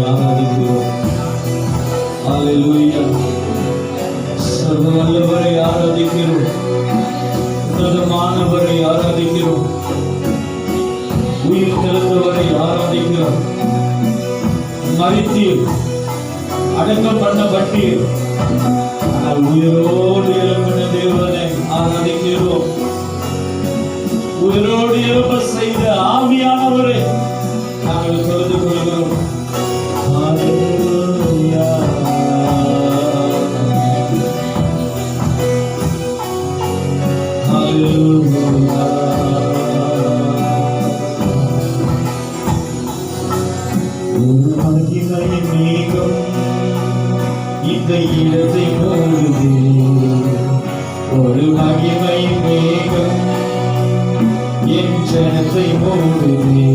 ஆராதிக்கிறோம். ஹல்லேலூயா. சர்வ வல்லவரை ஆராதிக்கிறோம். உன்னதமானவரை ஆராதிக்கிறோம். உயிர் தெழுந்தவரை ஆராதிக்கிறோம். மரித்தீர், அடக்கம் பண்ணப்பட்டீர், ஆனால் உயிரோடு எழுப்பின தேவனை ஆராதிக்கிறோம். உயிரோடு எழுப்ப செய்த ஆவியானவரை நாங்கள் தொழுது கொள்கிறோம். ஹல்லேலூயா. ஹல்லேலூயா. ஒரு மகிமை மேகம் இந்த இடத்தை மூடுதே. ஒரு மகிமை மேகம் என் ஜனத்தை மூடுதே.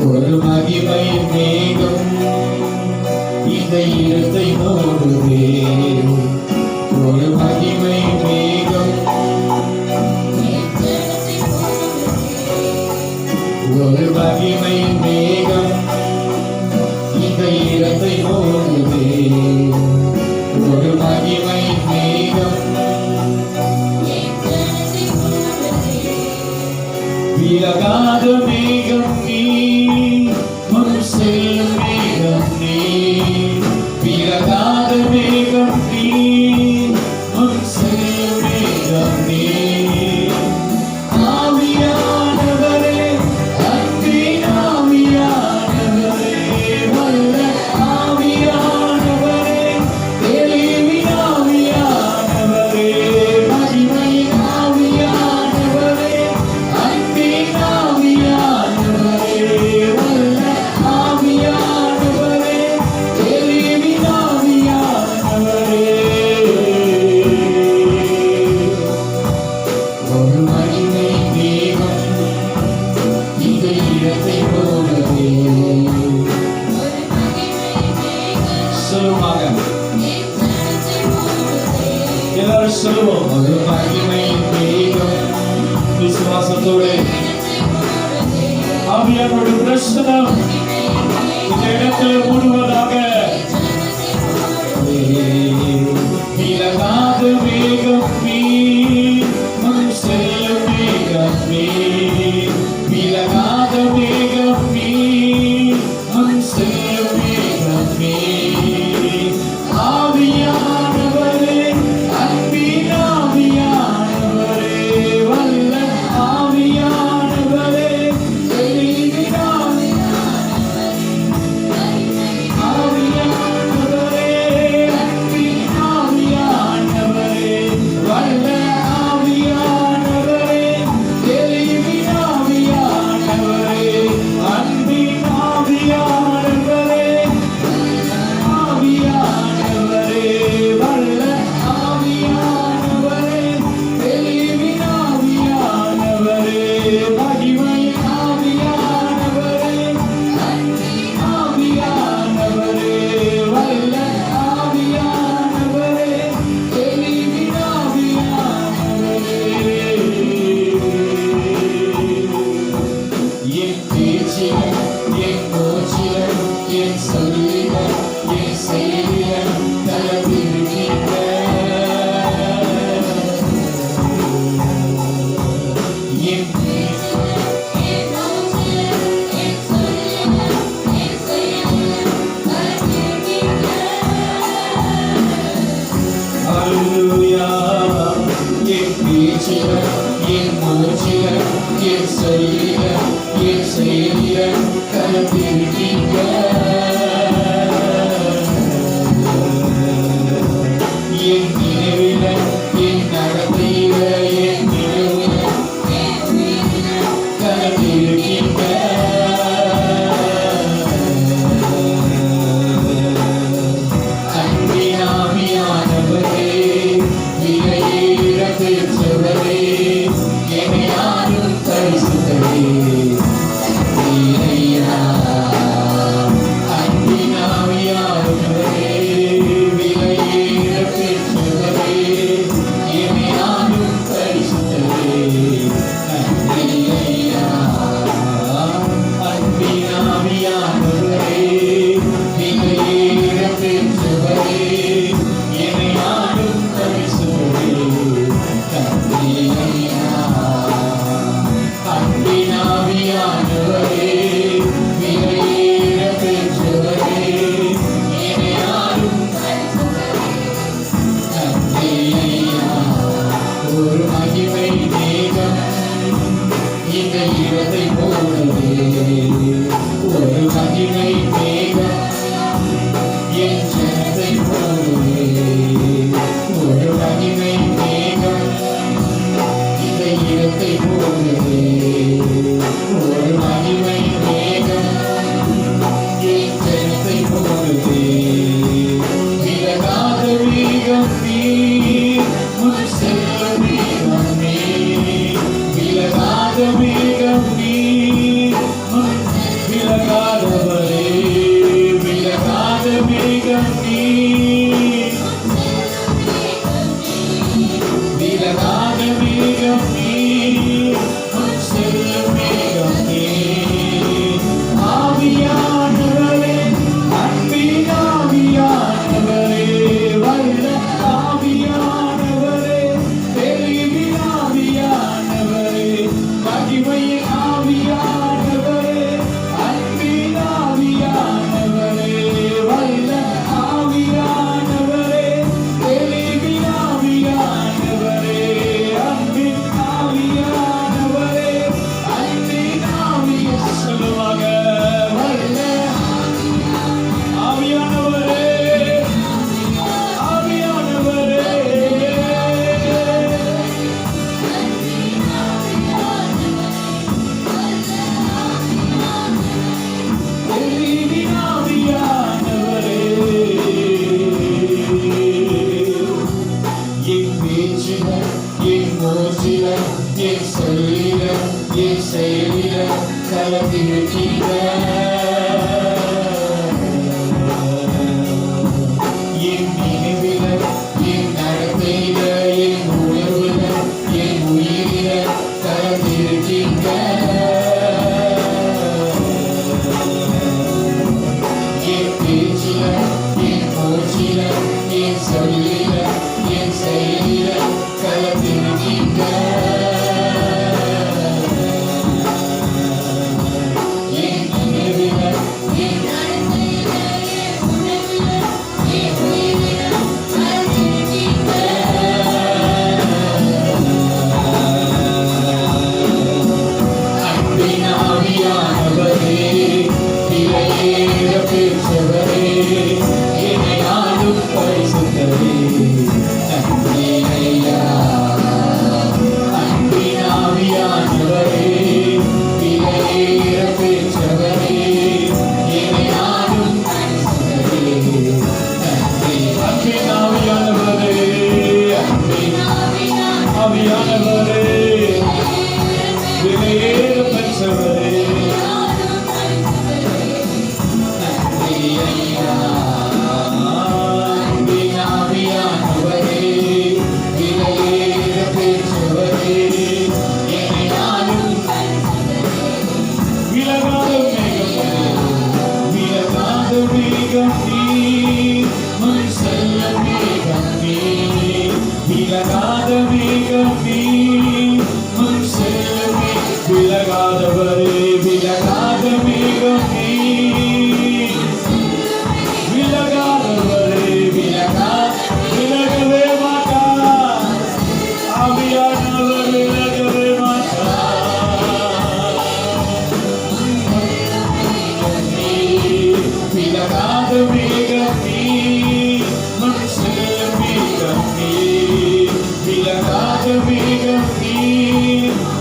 ஒரு மகிமை மேகம் இந்த இடத்தை மூடுதே. ஒரு மகிமை மேகம், ஒரு மகிமை மேகம் இந்த இடத்தை மூடுதே. ஒரு மகிமை மேகம், விலகாத மேகம் நீ, முன் செல்லும் மேகம் நீ. விலகாத மேகம் நீ, முன் செல்லும் மேகம் நீ. ஆவியானவரே, அன்பின் ஆவியானவரே, வல்ல ஆவியானவரே, தெளிவின் ஆவியானவரே, மகிமையின் ஆவியானவரே, அன்பின் ஆவியானவரே, வல்ல ஆவியானவரே, தெளிவின் ஆவியானவரே. ஒரு மகிமை மேகம் இந்த இடத்தை மூடுதே. சொல்லுவாங்க, எல்லாரும் சொல்லுவோம். ஒரு மகிமை மேகம், விசுவாசத்தோடு ஆவியானவருடைய பிரசன்னம் இந்த இடத்தில் மூடுவதாக. விலகாத மேகம் நீ, முன் செல்லும் மேகம் நீ. விலகாத மேகம் நீ, முன் செல்லும் மேகம் நீ. ஆவியானவரே, அன்பின் ஆவியானவரே, வல்ல ஆவியானவரே, தெளிவின் ஆவியானவரே, மகிமை மேகம் என் ஜனத்தை போலே. ஒரு மகிமை மேகம் இந்த இடத்தை போலே. ஒரு மகிமை மேகம் என் ஜனத்தை போலே. விலகாத மேகம் நீ, முன் செல்லும் மேகம் நீ. விலகாத மேகம் நீ, விலகாதவரே. விலகாத மேகம் நீ, விலகாத மேகம் நீ, முன் செல்லும் மேகம் நீ. ஆவியானவரே, அன்பின் ஆவியானவரே, வல்ல ஆவியானவரே, தெளிவின் ஆவியானவரே, மகிமையின் ஆவியானவரே, அன்பின் ஆவியானவரே, வல்ல ஆவியானவரே, தெளிவின் ஆவியானவரே, அன்பின் ஆவியானவரே, அன்பின் ஆவிய சொல்லுவாங்க. வல்ல ஆவியானவரே, ஆவியானவரே, தெளிவின் ஆவியானவரே. என் பேச்சில, என் மூச்சில, என் சொல்லில, என் செயலில கலந்திருக்கிற என் நினைவில, என் நடத்தையில, என் உணர்வுல, என் உயிரில கலந்திருக்கின்ற என் பேச்சில, என் மூச்சில, என் சொல்லில, என் செயலில கலந்திருக்கின்ற என் நினைவில, என் அன்பின் ஆவியானவரே, விலையேற பெற்றவரே, என்னை ஆளும் பரிசுத்தரே, நன்றி ஐயா. அன்பின் ஆவியானவரே, விலையேற பெற்றவரே, என்னை ஆளும் பரிசுத்தரே, நன்றி. அன்பின் ஆவியானவரே, அன்பின் ஆவியானவரே, விலையேற பெற்றவரே, நன்றி ஐயா. அன்பின் ஆவியானவரே, விலையேற பெற்றவரே, என்னை ஆளும் விலகாத மேகம், விலகாத மேகம் நீ, முன் செல்லும் மேகம் நீ. விலகாத மேகம் நீ, முன் செல்லும் விலகாதவரே. விலகாத மேகம் நீ, விலகாதவரே. விலகவே மாட்டார். ஆவியானவர் விலகவே மாட்டார். விலகாத மேகம் நீ, முன் செல்லும் மேகம் நீ. விலகாத மேகம் நீ,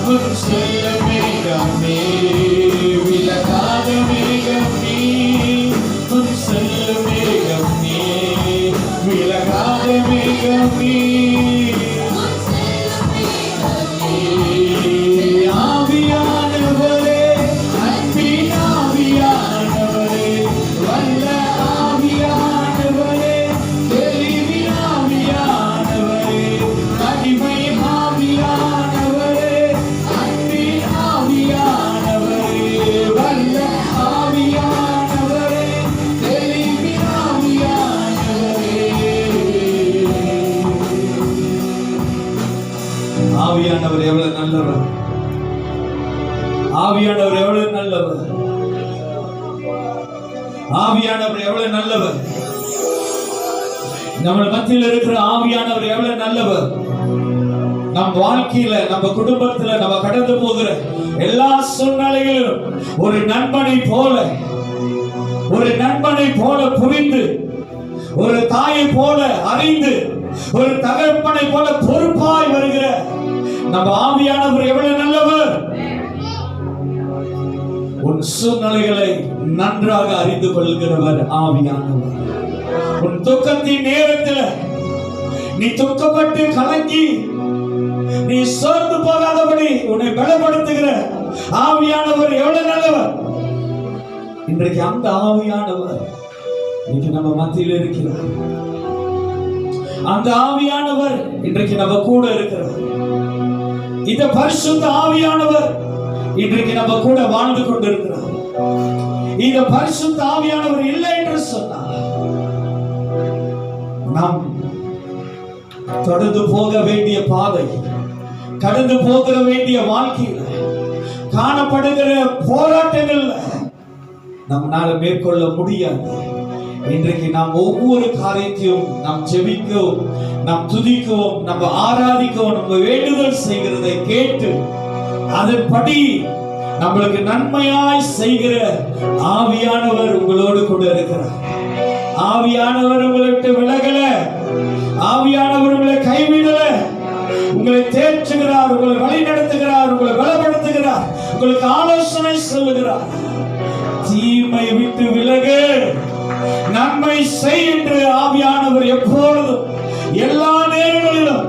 முன் செல்லும் மேகம் நீ. விலகாத மேகம் நீ, முன் செல்லும் மேகம் நீ. விலகாத மேகம் நீ. ஆவியானவரே, அன்பின் ஆவியானவரே, வல்ல ஆவியானவரே, தெளிவின் ஆவியானவரே, மகிமை ஆவியானவரே, அன்பின் ஆவியானவரே, வல்ல ஆவியானவரே, தெளிவின் ஆவியானவரே. ஆவியானவர் எவ்வளவு நல்லவர். ஆவியானவர் எவ்வளவு நல்லவர். ஆவியானவர் எவ்வளவு நல்லவர். நம்ம மத்தியில் இருக்கிற ஆவியானவர் எவ்வளவு நல்லவர். நம் வாழ்க்கையில, நம்ம குடும்பத்துல, நம்ம கடந்து போகிற எல்லா சூழ்நிலைகளிலும் ஒரு நண்பனை போல ஒரு நண்பனை போல புரிந்து, ஒரு தாயை போல அறிந்து, ஒரு தகப்பனை போல பொறுப்பாய் வருகிற நம்ம ஆவியானவர் எவ்வளவு நல்லவர். உன் சூழ்நிலைகளை நன்றாக அறிந்து கொள்கிறவர் ஆவியானவர். உன் துக்கத்தின் நேரத்தில் நீ துக்கப்பட்டு கலங்கி நீ சோர்ந்து போகாதபடி உன்னை பலப்படுத்துகிற ஆவியானவர் எவ்வளவு நல்லவர். இன்றைக்கு அந்த ஆவியானவர் இன்னைக்கு நம்ம மத்தியில் இருக்கிறார். அந்த ஆவியானவர் இன்றைக்கு நம்ம கூட இருக்கிறார். இந்த பரிசுத்த ஆவியானவர் இன்றைக்கு நம்ம கூட வாழ்ந்து கொண்டிருக்கிறார். இந்த பரிசுத்த ஆவியானவர் இல்லை என்று சொன்னார் நாம் தொடர்ந்து போக வேண்டிய பாதை, கடந்து போக வேண்டிய வாழ்க்கையில் காணப்படுகிற போராட்டங்கள் நம்மால மேற்கொள்ள முடியாது. இன்றைக்கு நாம் ஒவ்வொரு காரியத்தையும் நாம் ஜெபிக்கவும், நாம் துதிக்கவும், நம்ம ஆராதிக்கவும், நம்ம வேண்டுதல் செய்கிறதை கேட்டு அதன்படி நம்மளுக்கு நன்மையாய் செய்கிற ஆவியானவர் உங்களோடு கூட இருக்கிறார். ஆவியானவர் உங்களை விட்டு விலகல, ஆவியானவர் உங்களை கைவிடல, உங்களை தேற்றுகிறார், உங்களை வழி நடத்துகிறார், உங்களை பலப்படுத்துகிறார், உங்களுக்கு ஆலோசனை சொல்லுகிறார். தீமை விட்டு விலகு, நன்மை செய் என்று ஆவியானவர் எப்பொழுதும் எல்லா நேரங்களிலும்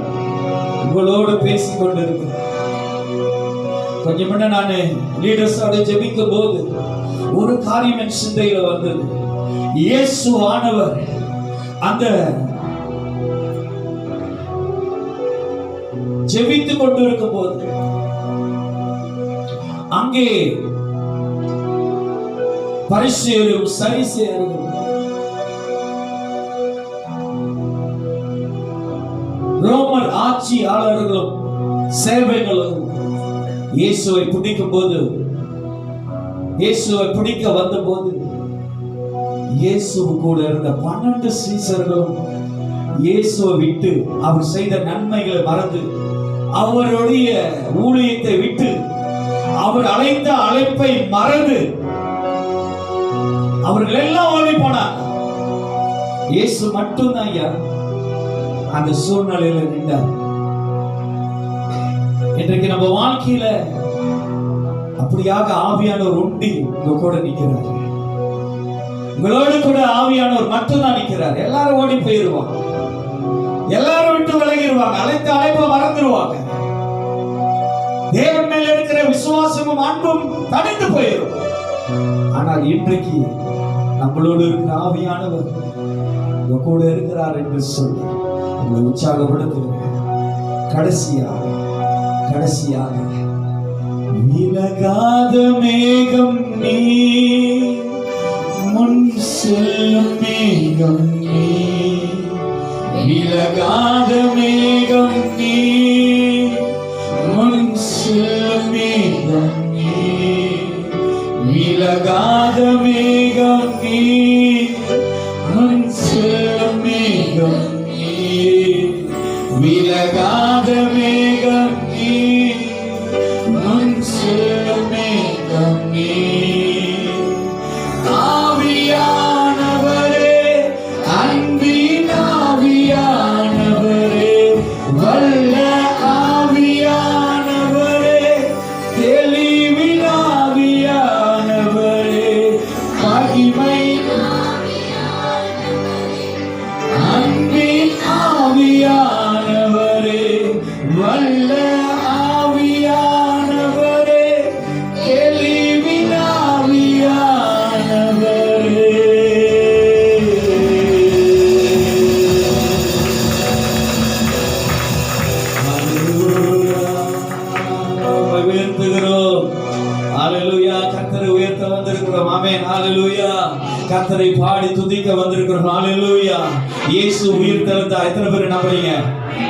உங்களோடு பேசிக் கொண்டிருக்கிறார். கொஞ்சம் முன்ன நான் லீடர்ஸோட ஜெபிக்கும் போது ஒரு காரியம் என் சிந்தையில வந்தது. இயேசு ஆனவர் அந்த ஜெபித்துக் கொண்டிருக்கும் போது அங்கே பரிசேயரும் சரிசேயரும் ரோமர் ஆட்சியாளர்களும் சேவைகளும் இயேசுவை பிடிக்கும் போது, இயேசுவை பிடிக்க வந்த போது இயேசு கூட இருந்த 12 சீசர்களும் இயேசுவை விட்டு அவர் செய்த நன்மைகளை மறந்து, அவருடைய ஊழியத்தை விட்டு, அவர் அழைத்த அழைப்பை மறந்து அவர்கள் எல்லாம் ஓடி போனார். இயேசு மட்டும்தான் ஐயா அந்த சூழ்நிலையில நின்றார். இன்றைக்கு நம்ம வாழ்க்கையில அப்படியாக ஆவியானவர் உண்டி உங்க கூட நிற்கிறார். உங்களோடு கூட ஆவியானவர் மட்டும்தான் நிற்கிறார். எல்லாரும் ஓடி போயிருவாங்க, எல்லாரும் விட்டு விலகிடுவாங்க, அழைத்த அழைப்பை மறந்துடுவாங்க. தேவன் மேல் இருக்கிற விசுவாசமும் அன்பும் தனித்து போயிடும். ஆனால் இன்றைக்கு நம்மளோடு இருக்கிற ஆவியானவர் உங்க கூட இருக்கிறார் என்று சொல்லி உங்களை உற்சாகப்படுத்துகிறேன். கடைசியாக விலகாத மேகம் நீ, முன் செல்லும் மேகம் நீ, விலகாத மேகம் நீ, முன் செல்லும் மேகம் நீ, விலகாத மேகம் நீ, முன் செல்லும் மேகம் நீ, விலகாத மேகம் நீ, முன் செல்லும் மேகம் நீ. ஆவியானவரே, அன்பின் ஆவியானவரே, வல்ல ஆவியானவரே, தெளிவின் ஆவியானவரே, மகிமை அன்பின் ஆவியானவரே, வல்ல ஆவியானவரே, தெளிவின் ஆவியானவரே. உயர்த்துகிறோம். ஹல்லேலூயா. கர்த்தரை உயர்த்த வந்திருக்கிறோம். ஆமென். ஹல்லேலூயா. கர்த்தரை பாடி துதிக்க வந்திருக்கிறோம். ஹல்லேலூயா. இயேசு உயிர் தெழுந்தா எத்தனை பேர் நம்புறீங்க?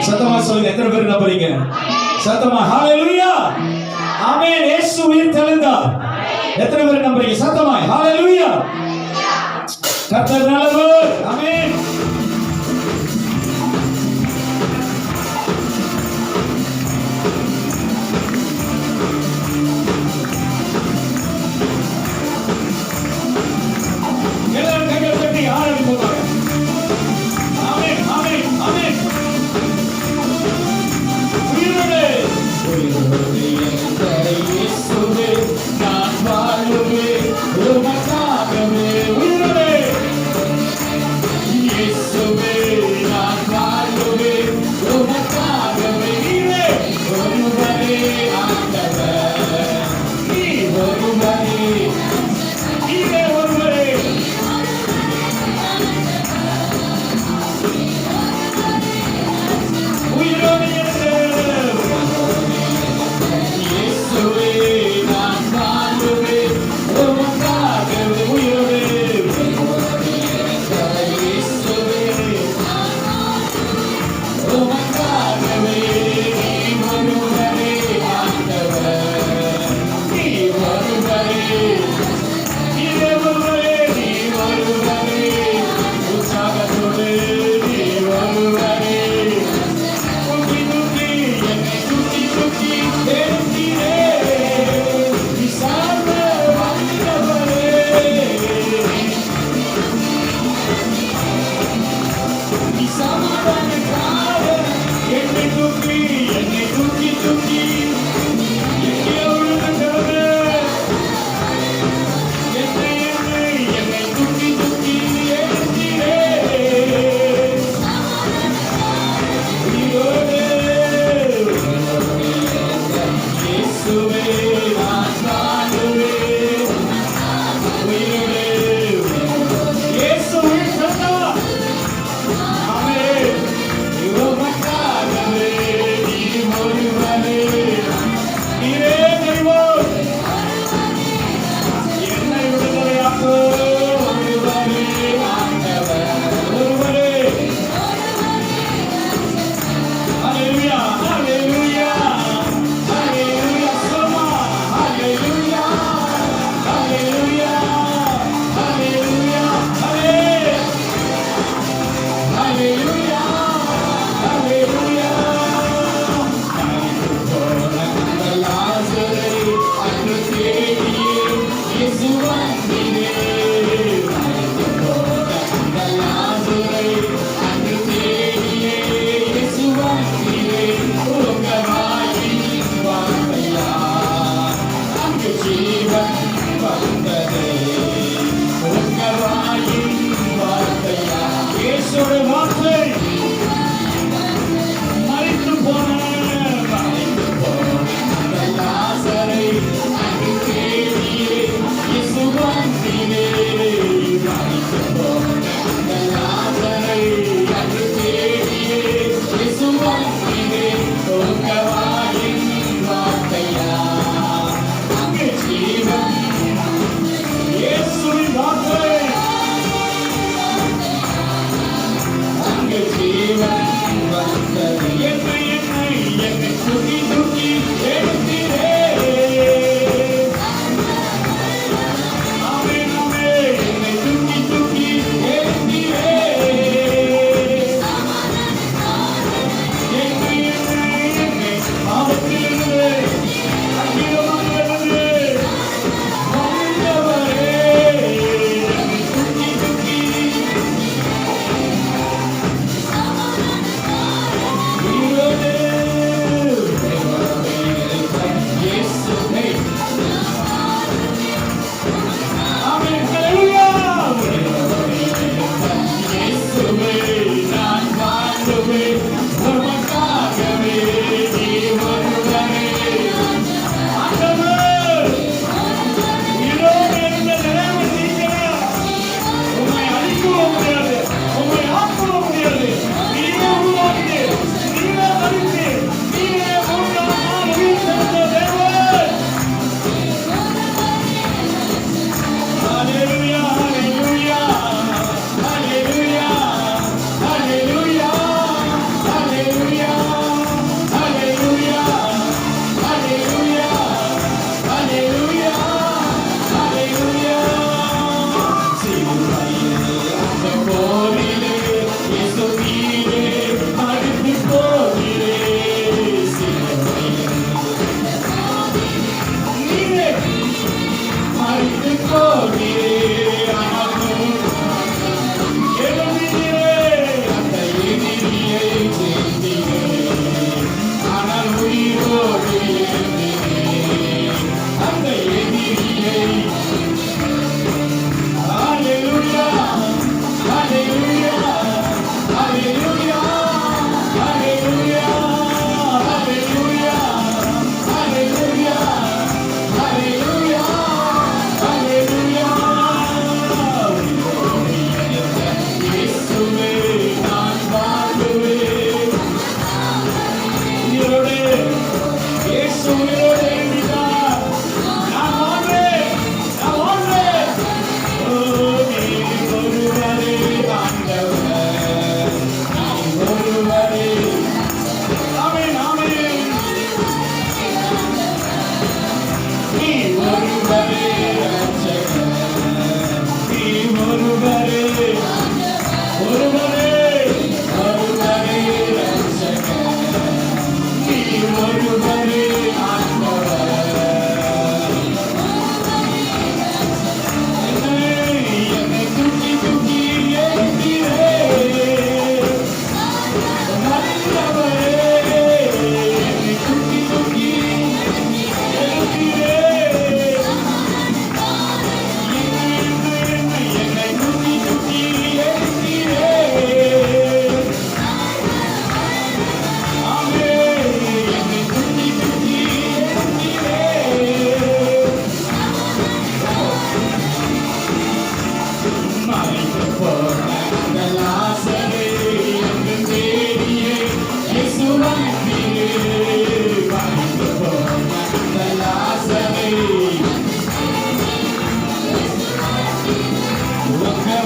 சத்தமா சொல்லுங்க. எத்தனை பேர் நம்புறீங்க? சத்தமா. ஹல்லேலூயா. ஆமென். இயேசு உயிர் தெழுந்தா எத்தனை பேர் நம்புறீங்க? சத்தமா. ஹல்லேலூயா. கர்த்தர் நல்லவர். ஆமென். ஆரம்பிப்போம். ஆமென், ஆமென், ஆமென். உயிரோடு இயேசுவே நான் வாழுவேன் உமக்காகவே. உயிரோடு இயேசுவே நான் வாழுவேன் உமக்காகவே. நீரே ஒருவரே ஆண்டவர், நீ ஒருவரே, நீரே ஒருவரே.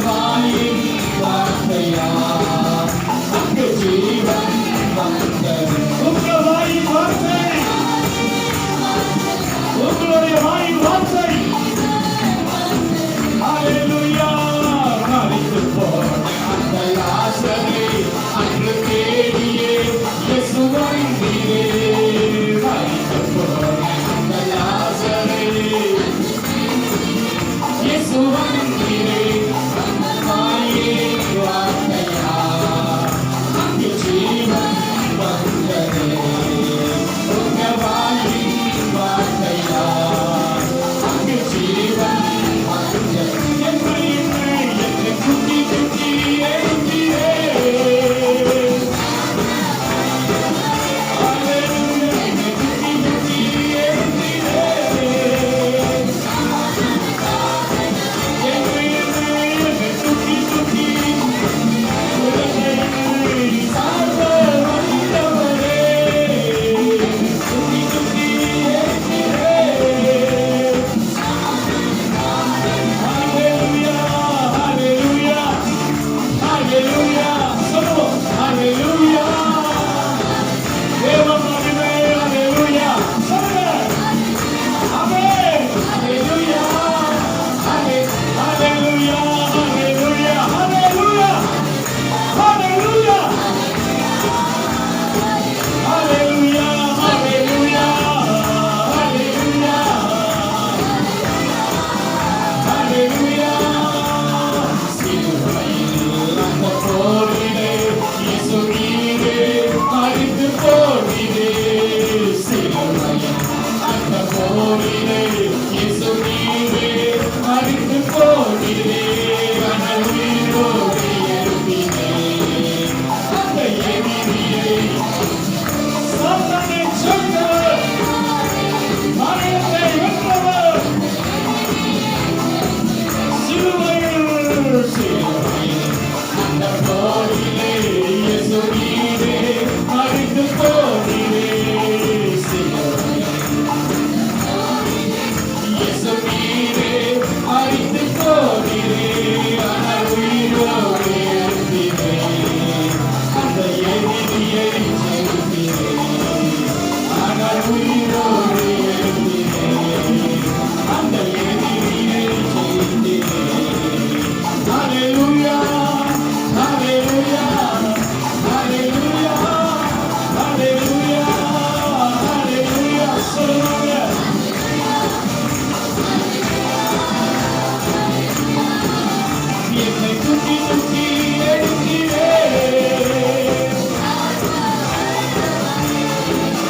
வாயின் வார்த்தையா அங்கு ஜீவன் வந்தது. உங்க வாயின் வார்த்தை, உங்களுடைய வாயின் வார்த்தை. ஹalleluya. மரித்து போன அந்த லாசரை அன்று தேடியே இயேசு வந்தீரே. மரித்து போன அந்த லாசரை இயேசு வந்தீரே. வாயின் வார்த்தையா அங்கு ஜீவன் வந்தது. உங்க வாயின் வார்த்தையா அங்கு ஜீவன் வந்தது. என்னை குத்தி குத்தி எழுந்தீரே. ஹalleluya. என்னை குத்தி குத்தி எழுந்தீரே. என்னை குத்தி குத்தி உலகை சார்ந்த வந்தவரே. குத்தி குத்தி எழுந்தீரே. Hallelujah, hallelujah, hallelujah. சொல்லுவோம். Hallelujah. தேவ மகிமை. Hallelujah. சொல்லுங்க. ஆமென். Hallelujah. Hallelujah, hallelujah, hallelujah. Hallelujah. Hallelujah, hallelujah, hallelujah. Hallelujah. சிலுவையில் அந்த போரிலே இயேசு நீரே மரித்து போனீரே. சிலுவையில் அந்த போரிலே இயேசு நீரே மரித்து போனீரே. ஆனால் உயிரோடு எழுப்பினே. அந்த எதிரியை சாத்தானை சொன்னவர், மரணத்தை வென்றவர். சிலுவையில் அந்த போரிலே இயேசு நீரே மரித்து போனீரே. சிலுவையில் இயேசு நீரே மரித்து போனீரே. ஆனால் உயிரோடு எழுப்பினே. அந்த எதிரியை ஜெயித்தீரே. ஆனால் உயிரோடு எழுப்பினே. அந்த எதிரியை ஜெயித்தீரே. Hallelujah, hallelujah, hallelujah, hallelujah, hallelujah. சொல்லுங்க. என்னை குத்தி குத்தி எழுந்தீரே.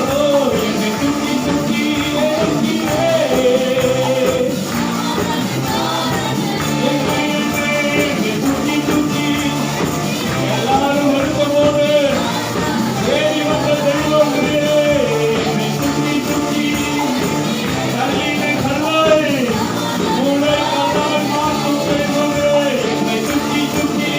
ஓ, என்னை குத்தி குத்தி எழுந்தீரே. என்னை குத்தி குத்தி எல்லாரும் இருக்கும்போது தேடி வந்த தெய்வம் நீரே. என்னை குத்தி குத்தி கல்லினை கல்லாய் மூளை கல்லாய் மாற்றும் தெய்வமே. என்னை குத்தி குத்தி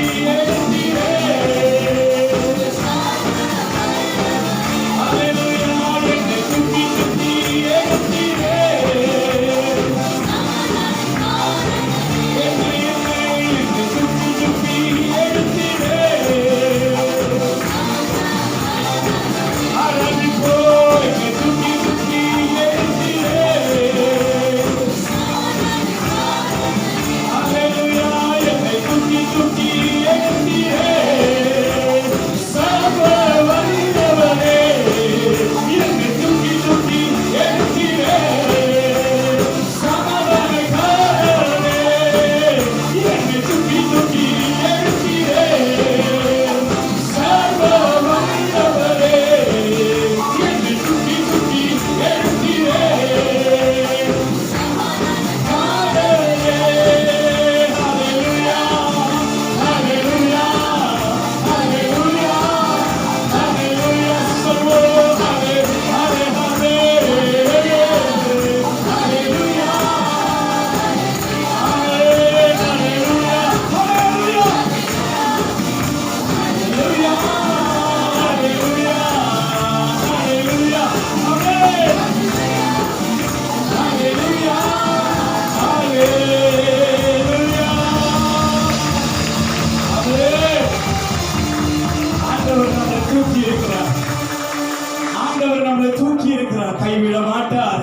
கைவிட மாட்டார்,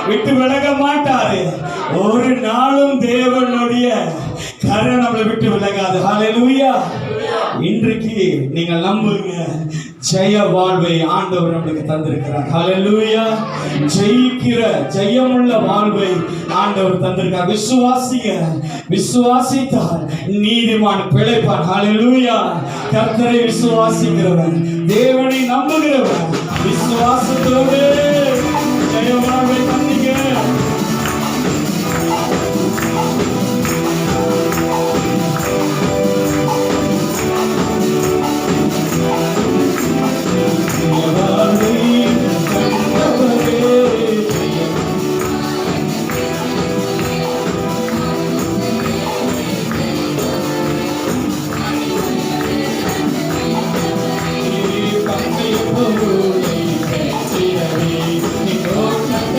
விட்டு விலக மாட்டாரு. ஒரு நாளும் தேவனுடைய கரை நம்மளை விட்டு விலகாது. ஹல்லேலூயா. இன்றைக்கு நீங்கள் நம்புங்க, ஜெய வாழ்வை ஆண்டவர் நம்மளுக்கு தந்திருக்கிறார். ஹல்லேலூயா. ஜெயிக்கிற ஜெயமுள்ள வாழ்வை ஆண்டவர் தந்திருக்கிறார். விசுவாசிங்க, விசுவாசித்தார் நீதிமான் பிழைப்பான். ஹல்லேலூயா. கர்த்தரை விசுவாசிக்கிறவன், தேவனை நம்புகிறவன், விசுவாசத்தோடு ஜெய வாழ்வை தந்தீங்க.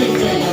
Thank you.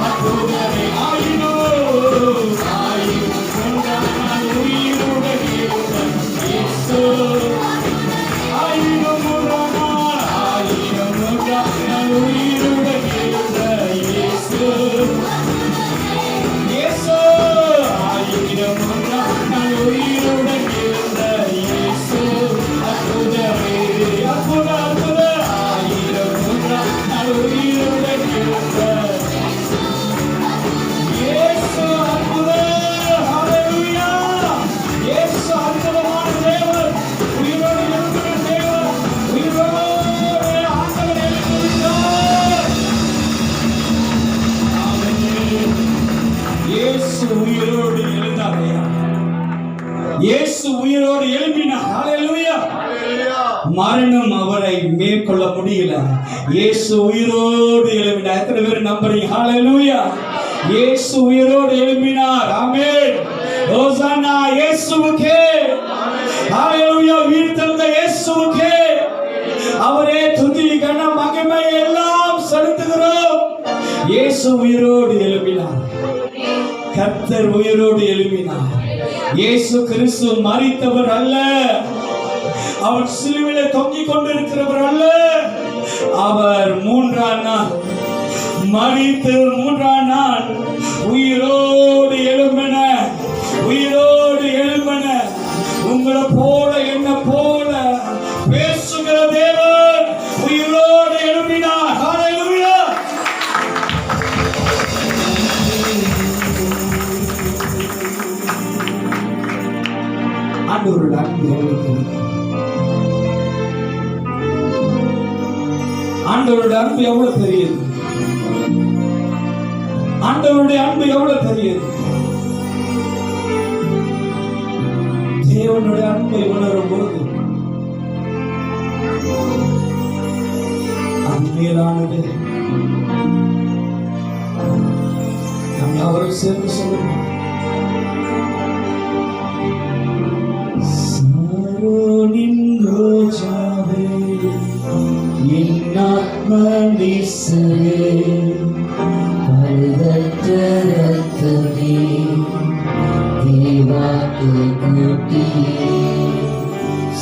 அற்புதமே ஆயினும் நான் உயிருடன் இருந்த இயேசு ஆயினும் நான் உயிருடன் இருந்த இயேசு இயேசு ஆயினும் நான் உயிருடன் இருந்த இயேசு அற்புதமே அற்புத அற்புத ஆயினும் நான் உயிருடன் இருந்த இயேசு அற்புத ஹalleluya இயேசு அற்புதமான தேவன் உயிரோடு இருக்கிற தேவன் உயிரோடு ஆண்டவர் எழுந்திருக்கிறார் ஆமென் இயேசு உயிரோடு எழுந்தாரையா இயேசு உயிரோடு எழும்பினார் ஹalleluya மரணம் அவரை மேற்கொள்ள முடியல இயேசு உயிரோடு எழும்பினார் எத்தனை பேர் நம்புறீங்க ஹalleluya இயேசு உயிரோடு எழும்பினார் ஆமென் ஹோசன்னா இயேசுவுக்கே ஹalleluya உயிர்த்தெழுந்த இயேசுவுக்கே அவரே துதி கன மகிமை எல்லாம் செலுத்துகிறோம் இயேசு உயிரோடு எழும்பினார் கர்த்தர் உயிரோடு எழும்பினார் இயேசு கிறிஸ்து மரித்தவர் அல்ல அவர் சிலுவையிலே தொங்கிக் கொண்டிருக்கிறவர் அல்ல அவர் மூன்றாம் நாள் மரித்து மூன்றாம் நாள் உயிரோடு எழும்பின உயிரோடு எழும்பின உங்களை போல என்ன போல பேசுகிற தேவன் உயிரோடு எழும்பினார் ஹalleluya ஆண்டவருடைய அன்பு எவ்வளவு ஆண்டவருடைய அன்பு எவ்வளவு பெரியது ஆண்டவருடைய அன்பு எவ்வளவு பெரியது தேவனுடைய அன்பை உணரும் போது அந்நியரானது நாம் யாவரும் சேர்ந்து சொல்லுவோம் சாரோனின் ரோஜாவே என் ஆத்ம நேசரே பழுதற்ற இரத்தமே தேவாக்கு கூட்டியே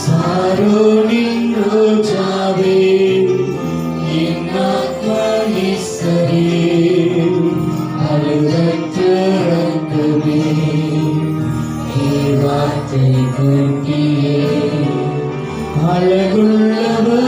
சாரோனின் ரோஜாவே என் ஆத்ம நேசரே பழுதற்ற இரத்தமே தேவாக்கு கூட்டியே அழகுள்ளவர்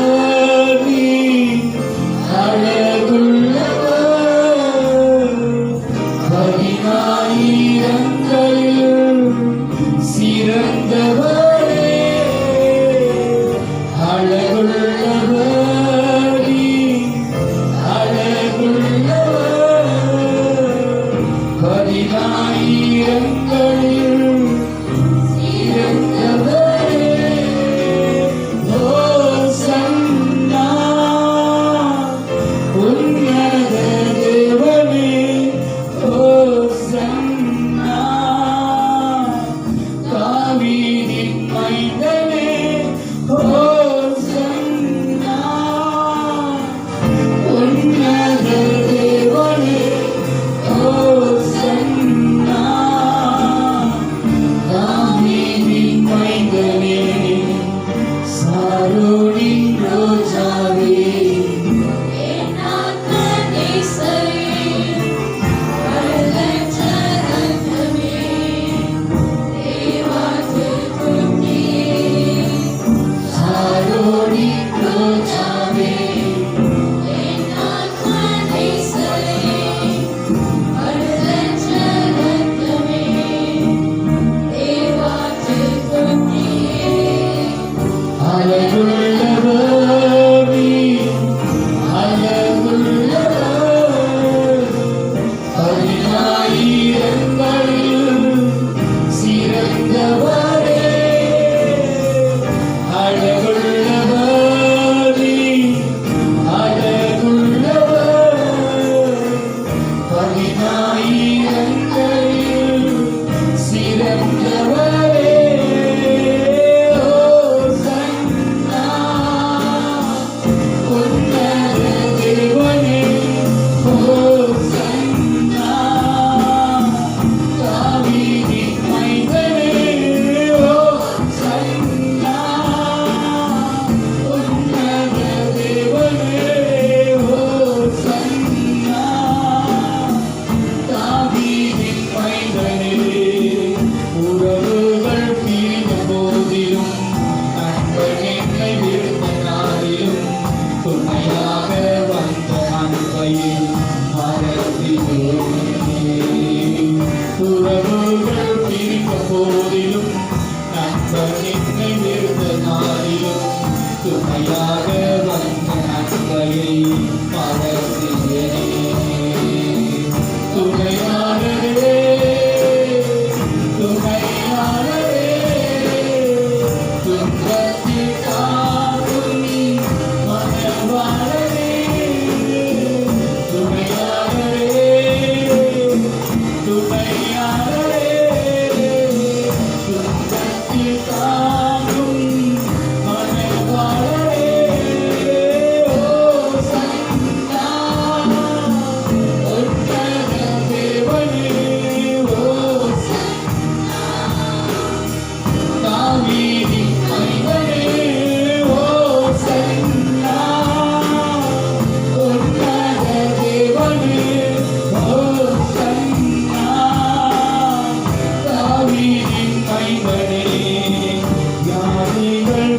உறவுகள் பிரிந்த போதிலும் நண்பன் என்னை நிறுத்த நாளிலும் துணையாக வந்த நண்பரை மறந்தேனே. துணையாளரே துணையாளரே துன்பத்தில் காக்கும் மனவாளரே துணையாளரே துணையாளரே துன்பத்தில் காக்கும் மனவாளரே. ஓ சன்னா உன்னத தேவனே, ஓ தாவீதின் மைந்தனே, ஓ சன்னா உன்னத தேவனே, ஓ சன்னா தாவீதின் மைந்தனே. யானைகள்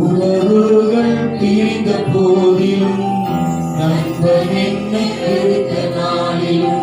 உறவுகள் பிரிந்த போதிலும் நண்பன் என்னை எடுத்த நாளிலும்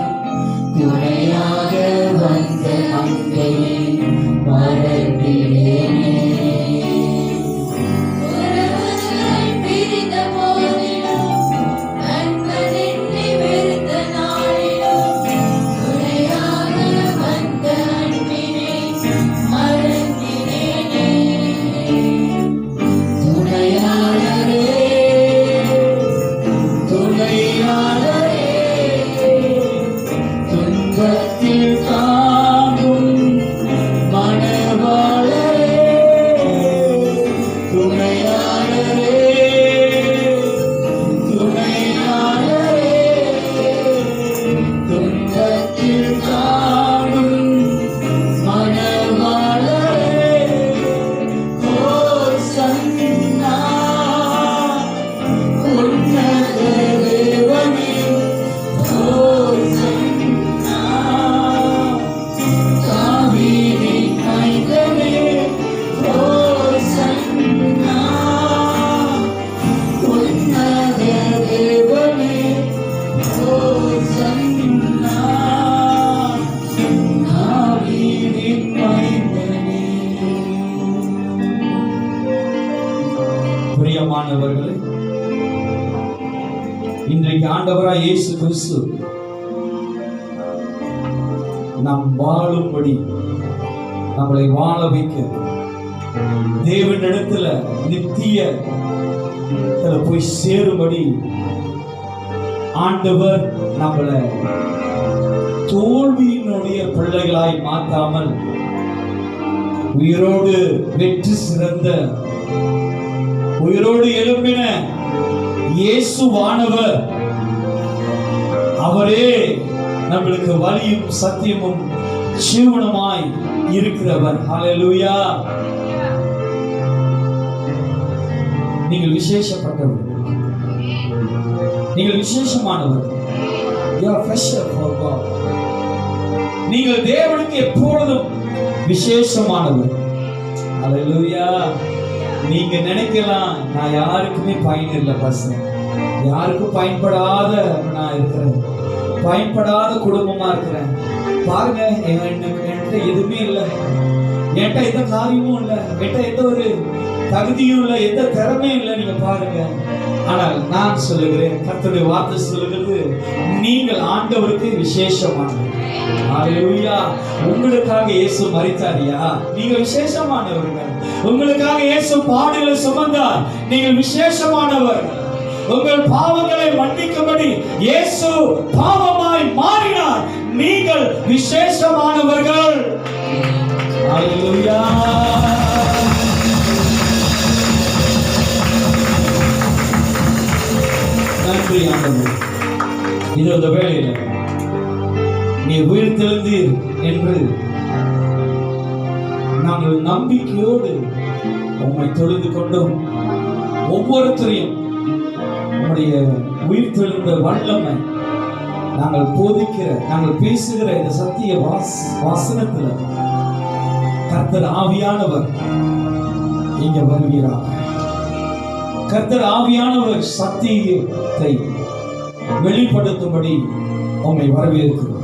பிரியமானவர்களே, இன்றைக்கு ஆண்டவராய் இயேசு கிறிஸ்து நாம் வாழும்படி, நம்மளை வாழ வைக்க, தேவனிடத்துல நித்திய போய் சேரும்படி ஆண்டவர் நம்மளை தோல்வியினுடைய பிள்ளைகளாய் மாற்றாமல் உயிரோடு வெற்றி சிறந்த, உயிரோடு எழும்பின இயேசுவானவர், அவரே நம்மளுக்கு வழியும் சத்தியமும் ஜீவனுமாய் இருக்கிறவர். ஹல்லேலூயா. நீங்கள் விசேஷப்பட்டவர், நீங்கள் விசேஷமானவர். You are special for God. நீங்கள் தேவனுக்கு எப்பொழுதும் விசேஷமானவர். ஹல்லேலூயா. நீங்க நினைக்கலாம், நான் யாருக்குமே பயன் இல்லை பசங்க, யாருக்கும் பயன்படாத நான் இருக்கிறேன், பயன்படாத குடும்பமா இருக்கிறேன். பாருங்க, என்கிட்ட எதுவுமே இல்லை, என்கிட்ட எந்த காரியமும் இல்லை, என்கிட்ட எந்த ஒரு தகுதியும் இல்லை, எந்த திறமையும் இல்லை. நீங்க பாருங்க, ஆனால் நான் சொல்லுகிறேன், கர்த்தருடைய வார்த்தை சொல்லுகிறது, நீங்கள் ஆண்டவருக்கு விசேஷமானவர். ஹல்லேலூயா. உங்களுக்காக இயேசு மரித்தாரியா? நீங்க விசேஷமானவர்கள். உங்களுக்காக இயேசு பாடுகளை சுமந்தார், நீங்கள் விசேஷமானவர். உங்கள் பாவங்களை மன்னிக்கும்படி இயேசு பாவமாய் மாறினார், நீங்கள் விசேஷமானவர்கள். ஹல்லேலூயா. நன்றி ஆண்டவரே. இது அந்த வேளையில் நீ உயிர்த்தெழுந்தீர் என்று நாங்கள் நம்பிக்கையோடு உம்மை தொழுது கொண்டோம். ஒவ்வொருத்தரையும் உம்முடைய உயிர்த்தெழுந்த வல்லமை நாங்கள் போதிக்கிற, நாங்கள் பேசுகிற இந்த சத்திய வாசனத்தில் கர்த்தர் ஆவியானவர் இங்க வருகிறார். கர்த்தர் ஆவியானவர் சத்தியத்தை வெளிப்படுத்தும்படி உம்மை வரவேற்கிறோம்.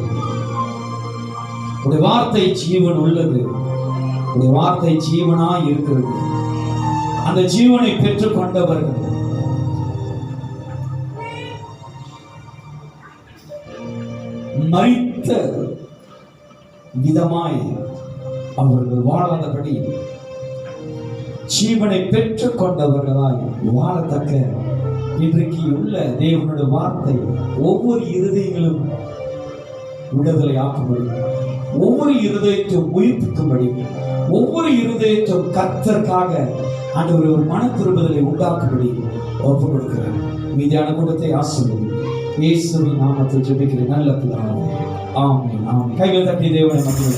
உடைய வார்த்தை ஜீவன் உள்ளது, உடைய வார்த்தை ஜீவனாய் இருக்கிறது. அந்த ஜீவனை பெற்றுக் கொண்டவர்கள் மரித்த விதமாய் அவர்கள் வாழாதபடி ஜீவனை பெற்றுக் கொண்டவர்களாய் வாழத்தக்க இன்றைக்கு உள்ள தேவனுடைய வார்த்தை ஒவ்வொரு இருதயங்களும் விடுதலை ஆக்கும்படி, ஒவ்வொரு இருதயத்தையும் உயிர்ப்பிக்கும்படி, ஒவ்வொரு இருதயத்தையும் கர்த்தருக்காக ஆண்டவர் ஒரு மன திரும்புதலை உண்டாக்கும்படி ஒப்பு கொடுக்கிறார். மீதியான கூட்டத்தை ஆசீர்வதி இயேசுவின் நாமத்தில் ஜெபிக்கிறேன் நல்ல பிதாவே. ஆமென். ஆமென். கைகளை தட்டி தேவனை மக்கள்